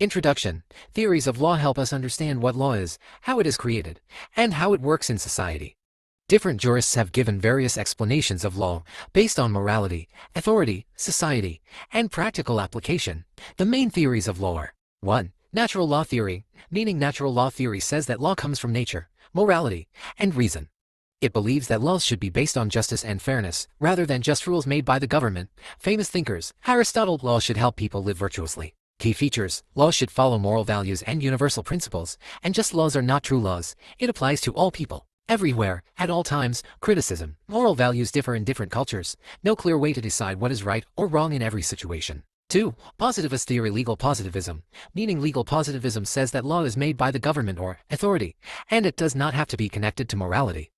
Introduction. Theories of law help us understand what law is, how it is created, and how it works in society. Different jurists have given various explanations of law based on morality, authority, society, and practical application. The main theories of law are 1. Natural law theory, meaning natural law theory says that law comes from nature, morality, and reason. It believes that laws should be based on justice and fairness, rather than just rules made by the government. Famous thinkers. Aristotle. Law should help people live virtuously. Key features. Laws should follow moral values and universal principles, and just laws are not true laws. It applies to all people, everywhere, at all times. Criticism. Moral values differ in different cultures. No clear way to decide what is right or wrong in every situation. 2. Positivist theory. Legal positivism, meaning legal positivism says that law is made by the government or authority, and it does not have to be connected to morality.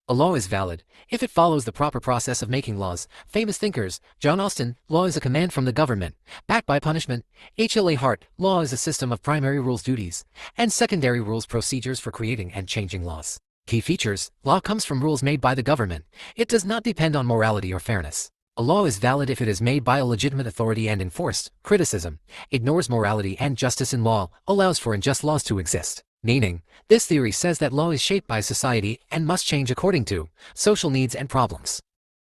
A law is valid if it follows the proper process of making laws. Famous thinkers. John Austin. Law is a command from the government, backed by punishment. H.L.A. Hart. Law is a system of primary rules, duties, and secondary rules, procedures for creating and changing laws. Key features. Law comes from rules made by the government. It does not depend on morality or fairness. A law is valid if it is made by a legitimate authority and enforced. Criticism. Ignores morality and justice in law, allows for unjust laws to exist. Meaning, this theory says that law is shaped by society and must change according to social needs and problems.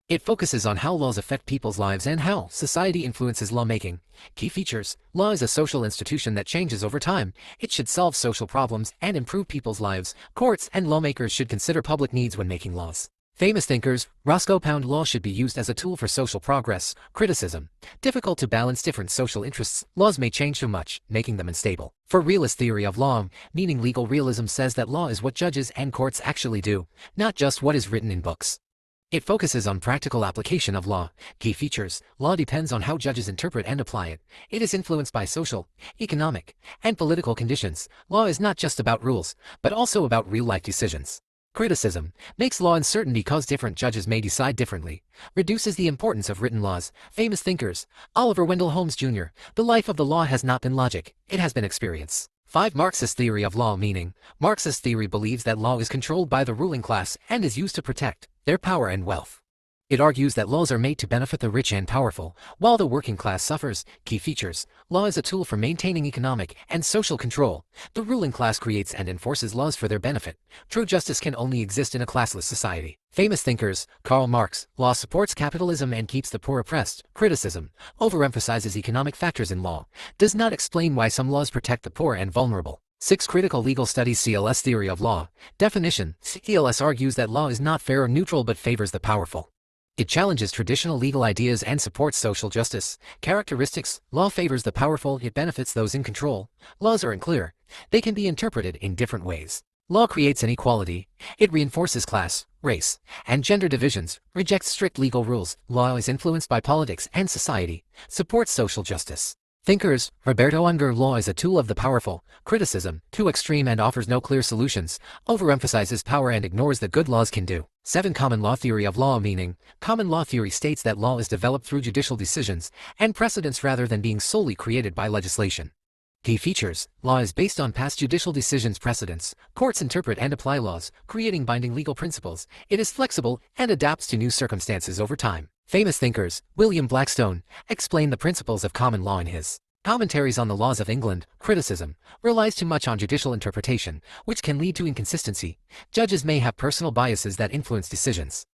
It focuses on how laws affect people's lives and how society influences lawmaking. Key features. Law is a social institution that changes over time. It should solve social problems and improve people's lives. Courts and lawmakers should consider public needs when making laws. Famous thinkers. Roscoe Pound. Law should be used as a tool for social progress. Criticism. Difficult to balance different social interests. Laws may change too much, making them unstable. For realist theory of law, meaning legal realism says that law is what judges and courts actually do, not just what is written in books. It focuses on practical application of law. Key features. Law depends on how judges interpret and apply it. It is influenced by social, economic, and political conditions. Law is not just about rules, but also about real-life decisions. Criticism. Makes law uncertain because different judges may decide differently. Reduces the importance of written laws. Famous thinkers. Oliver Wendell Holmes Jr. The life of the law has not been logic, it has been experience. 5. Marxist theory of law, meaning Marxist theory believes that law is controlled by the ruling class and is used to protect their power and wealth. It argues that laws are made to benefit the rich and powerful, while the working class suffers. Key features. Law is a tool for maintaining economic and social control. The ruling class creates and enforces laws for their benefit. True justice can only exist in a classless society. Famous thinkers. Karl Marx. Law supports capitalism and keeps the poor oppressed. Criticism. Overemphasizes economic factors in law. Does not explain why some laws protect the poor and vulnerable. 6. Critical legal studies. CLS theory of law. Definition. CLS argues that law is not fair or neutral but favors the powerful. It challenges traditional legal ideas and supports social justice. Characteristics. Law favors the powerful, it benefits those in control. Laws are unclear. They can be interpreted in different ways. Law creates inequality. It reinforces class, race, and gender divisions, rejects strict legal rules. Law is influenced by politics and society, supports social justice. Thinkers. Roberto Unger. Law is a tool of the powerful. Criticism. Too extreme and offers no clear solutions. Overemphasizes power and ignores the good laws can do. 7. Common law theory of law, meaning common law theory states that law is developed through judicial decisions and precedents rather than being solely created by legislation. Key features. Law is based on past judicial decisions, precedents. Courts interpret and apply laws, creating binding legal principles. It is flexible and adapts to new circumstances over time. Famous thinkers. William Blackstone explained the principles of common law in his Commentaries on the Laws of England. Criticism. Relies too much on judicial interpretation, which can lead to inconsistency. Judges may have personal biases that influence decisions.